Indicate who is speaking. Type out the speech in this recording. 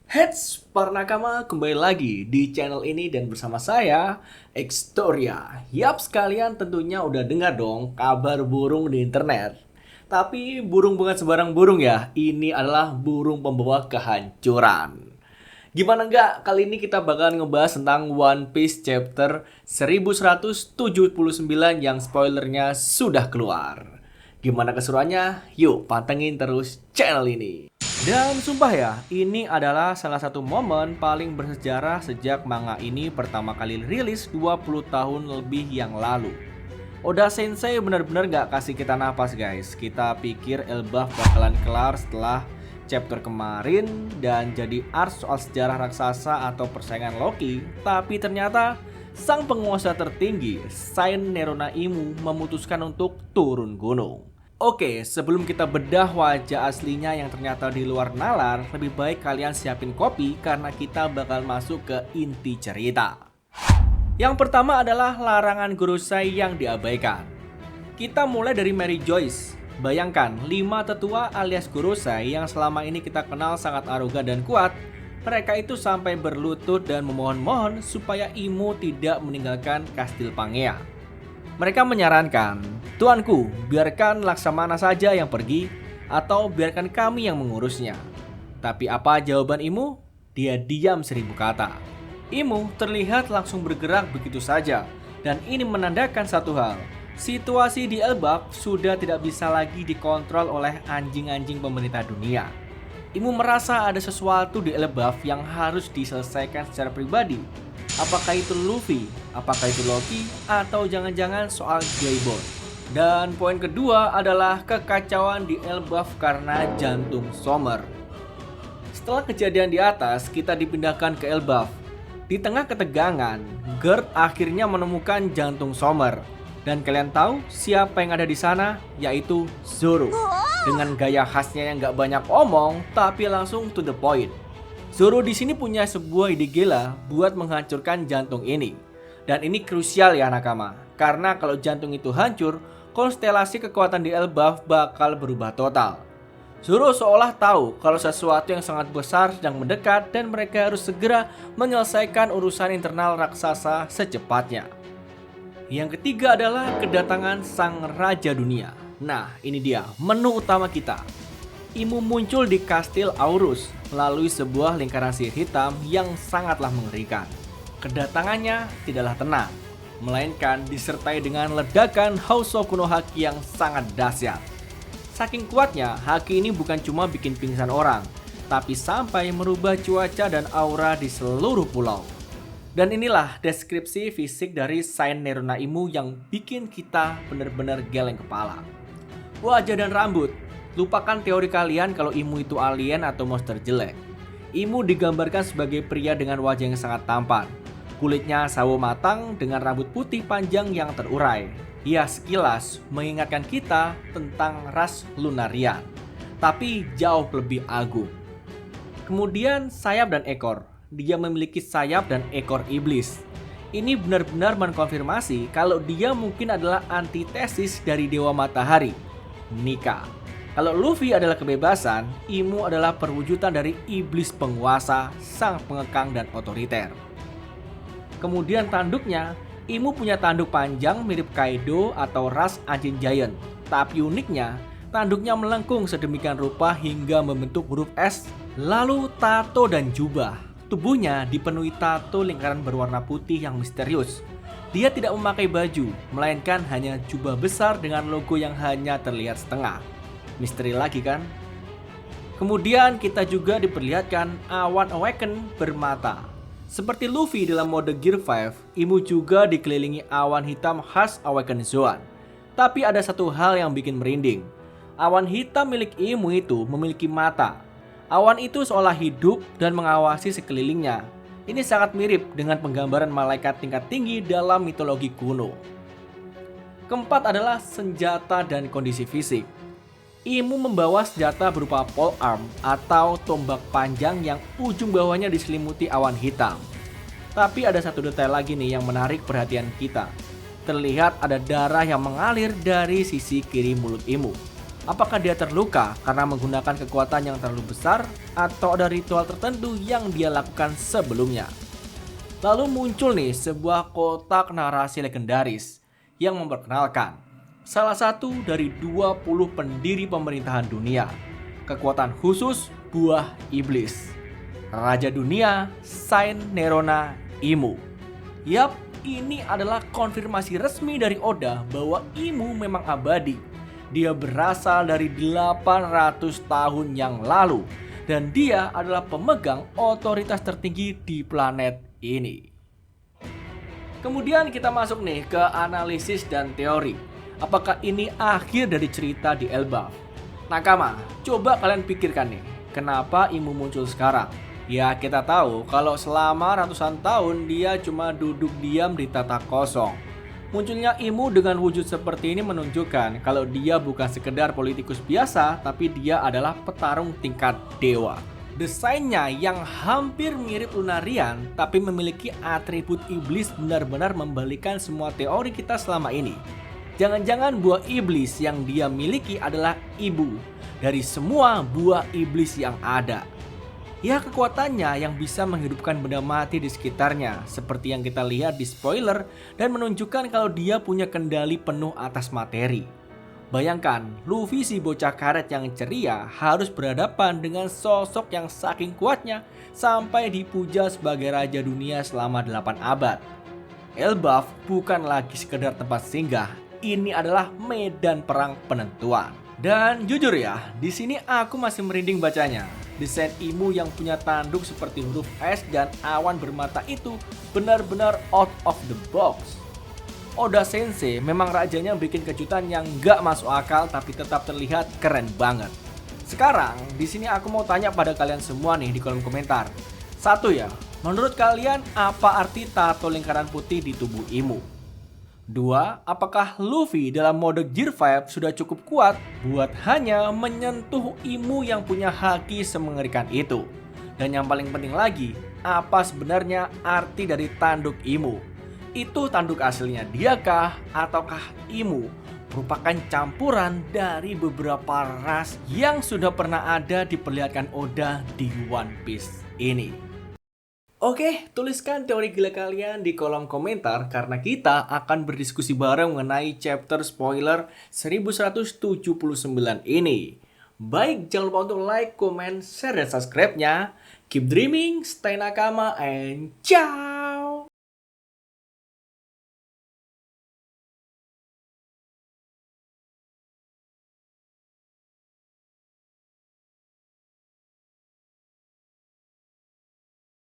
Speaker 1: Hets, para nakama kembali lagi di channel ini dan bersama saya, Xtoria. Yap, sekalian tentunya udah dengar dong kabar burung di internet. Tapi burung bukan sembarang burung ya, ini adalah burung pembawa kehancuran. Gimana enggak, kali ini kita bakalan ngebahas tentang One Piece chapter 1179 yang spoilernya sudah keluar. Gimana keseruannya? Yuk pantengin terus channel ini. Dan sumpah ya, ini adalah salah satu momen paling bersejarah sejak manga ini pertama kali rilis 20 tahun lebih yang lalu. Oda Sensei benar-benar gak kasih kita napas guys. Kita pikir Elbaf bakalan kelar setelah chapter kemarin dan jadi arc soal sejarah raksasa atau persaingan Loki. Tapi ternyata sang penguasa tertinggi, Sain Neronaimu, memutuskan untuk turun gunung. Oke, sebelum kita bedah wajah aslinya yang ternyata di luar nalar, lebih baik kalian siapin kopi karena kita bakal masuk ke inti cerita. Yang pertama adalah larangan Gorosei yang diabaikan. Kita mulai dari Mary Joyce. Bayangkan, 5 tetua alias Gorosei yang selama ini kita kenal sangat arogan dan kuat, mereka itu sampai berlutut dan memohon-mohon supaya Imu tidak meninggalkan Kastil Pangea. Mereka menyarankan, "Tuanku, biarkan Laksamana saja yang pergi, atau biarkan kami yang mengurusnya." Tapi apa jawaban Imu? Dia diam 1000 kata. Imu terlihat langsung bergerak begitu saja, dan ini menandakan satu hal. Situasi di Elbaf sudah tidak bisa lagi dikontrol oleh anjing-anjing pemerintah dunia. Imu merasa ada sesuatu di Elbaf yang harus diselesaikan secara pribadi. Apakah itu Luffy? Apakah itu Loki? Atau jangan-jangan soal Gaibon? Dan poin kedua adalah kekacauan di Elbaf karena jantung Sommer. Setelah kejadian di atas, kita dipindahkan ke Elbaf. Di tengah ketegangan, Gerd akhirnya menemukan jantung Sommer. Dan kalian tahu siapa yang ada di sana? Yaitu Zoro. Dengan gaya khasnya yang gak banyak omong, tapi langsung to the point. Zoro di sini punya sebuah ide gila buat menghancurkan jantung ini. Dan ini krusial ya nakama, karena kalau jantung itu hancur, konstelasi kekuatan di Elbaf bakal berubah total. Zoro seolah tahu kalau sesuatu yang sangat besar sedang mendekat dan mereka harus segera menyelesaikan urusan internal raksasa secepatnya. Yang ketiga adalah kedatangan Sang Raja Dunia. Nah, ini dia menu utama kita. Imu muncul di Kastil Aurus melalui sebuah lingkaran sihir hitam yang sangatlah mengerikan. Kedatangannya tidaklah tenang, melainkan disertai dengan ledakan Housou kuno Haki yang sangat dahsyat. Saking kuatnya, haki ini bukan cuma bikin pingsan orang, tapi sampai merubah cuaca dan aura di seluruh pulau. Dan inilah deskripsi fisik dari Sain Neronaimu yang bikin kita benar-benar geleng kepala. Wajah dan rambut. Lupakan teori kalian kalau Imu itu alien atau monster jelek. Imu digambarkan sebagai pria dengan wajah yang sangat tampan. Kulitnya sawo matang dengan rambut putih panjang yang terurai. Ya, sekilas mengingatkan kita tentang ras Lunarian, tapi jauh lebih agung. Kemudian sayap dan ekor. Dia memiliki sayap dan ekor iblis. Ini benar-benar mengkonfirmasi kalau dia mungkin adalah antitesis dari Dewa Matahari, Nika. Kalau Luffy adalah kebebasan, Imu adalah perwujudan dari iblis penguasa, sang pengekang dan otoriter. Kemudian tanduknya, Imu punya tanduk panjang mirip Kaido atau ras anjing giant. Tapi uniknya, tanduknya melengkung sedemikian rupa hingga membentuk huruf S, lalu tato dan jubah. Tubuhnya dipenuhi tato lingkaran berwarna putih yang misterius. Dia tidak memakai baju, melainkan hanya jubah besar dengan logo yang hanya terlihat setengah. Misteri lagi kan? Kemudian kita juga diperlihatkan awan Awaken bermata. Seperti Luffy dalam mode Gear 5, Imu juga dikelilingi awan hitam khas Awaken Zone. Tapi ada satu hal yang bikin merinding. Awan hitam milik Imu itu memiliki mata. Awan itu seolah hidup dan mengawasi sekelilingnya. Ini sangat mirip dengan penggambaran malaikat tingkat tinggi dalam mitologi kuno. Keempat adalah senjata dan kondisi fisik. Imu membawa senjata berupa polearm atau tombak panjang yang ujung bawahnya diselimuti awan hitam. Tapi ada satu detail lagi nih yang menarik perhatian kita. Terlihat ada darah yang mengalir dari sisi kiri mulut Imu. Apakah dia terluka karena menggunakan kekuatan yang terlalu besar, atau ada ritual tertentu yang dia lakukan sebelumnya? Lalu muncul nih sebuah kotak narasi legendaris yang memperkenalkan salah satu dari 20 pendiri pemerintahan dunia, kekuatan khusus buah iblis, Raja Dunia Saint Nerona Imu. Yap, ini adalah konfirmasi resmi dari Oda bahwa Imu memang abadi. Dia berasal dari 800 tahun yang lalu dan dia adalah pemegang otoritas tertinggi di planet ini. Kemudian kita masuk nih ke analisis dan teori. Apakah ini akhir dari cerita di Elbaf? Nakama, coba kalian pikirkan nih, kenapa Imu muncul sekarang? Ya, kita tahu kalau selama ratusan tahun dia cuma duduk diam di tata kosong. Munculnya Imu dengan wujud seperti ini menunjukkan kalau dia bukan sekedar politikus biasa, tapi dia adalah petarung tingkat dewa. Desainnya yang hampir mirip Lunarian, tapi memiliki atribut iblis benar-benar membalikan semua teori kita selama ini. Jangan-jangan buah iblis yang dia miliki adalah ibu dari semua buah iblis yang ada. Ya, kekuatannya yang bisa menghidupkan benda mati di sekitarnya, seperti yang kita lihat di spoiler, dan menunjukkan kalau dia punya kendali penuh atas materi. Bayangkan, Luffy si bocah karet yang ceria harus berhadapan dengan sosok yang saking kuatnya sampai dipuja sebagai Raja Dunia selama 8 abad. Elbaf bukan lagi sekedar tempat singgah, ini adalah medan perang penentuan. Dan jujur ya, di sini aku masih merinding bacanya. Desain Imu yang punya tanduk seperti huruf S dan awan bermata itu benar-benar out of the box. Oda Sensei memang rajanya bikin kejutan yang gak masuk akal tapi tetap terlihat keren banget. Sekarang di sini aku mau tanya pada kalian semua nih di kolom komentar. Satu ya, menurut kalian apa arti tato lingkaran putih di tubuh Imu? 2. Apakah Luffy dalam mode Gear 5 sudah cukup kuat buat hanya menyentuh Imu yang punya haki semengerikan itu? Dan yang paling penting lagi, apa sebenarnya arti dari tanduk Imu? Itu tanduk aslinya diakah ataukah Imu merupakan campuran dari beberapa ras yang sudah pernah ada diperlihatkan Oda di One Piece ini? Oke, tuliskan teori gila kalian di kolom komentar karena kita akan berdiskusi bareng mengenai chapter spoiler 1179 ini. Baik, jangan lupa untuk like, comment, share, dan subscribe-nya. Keep dreaming, stay nakama, and ciao!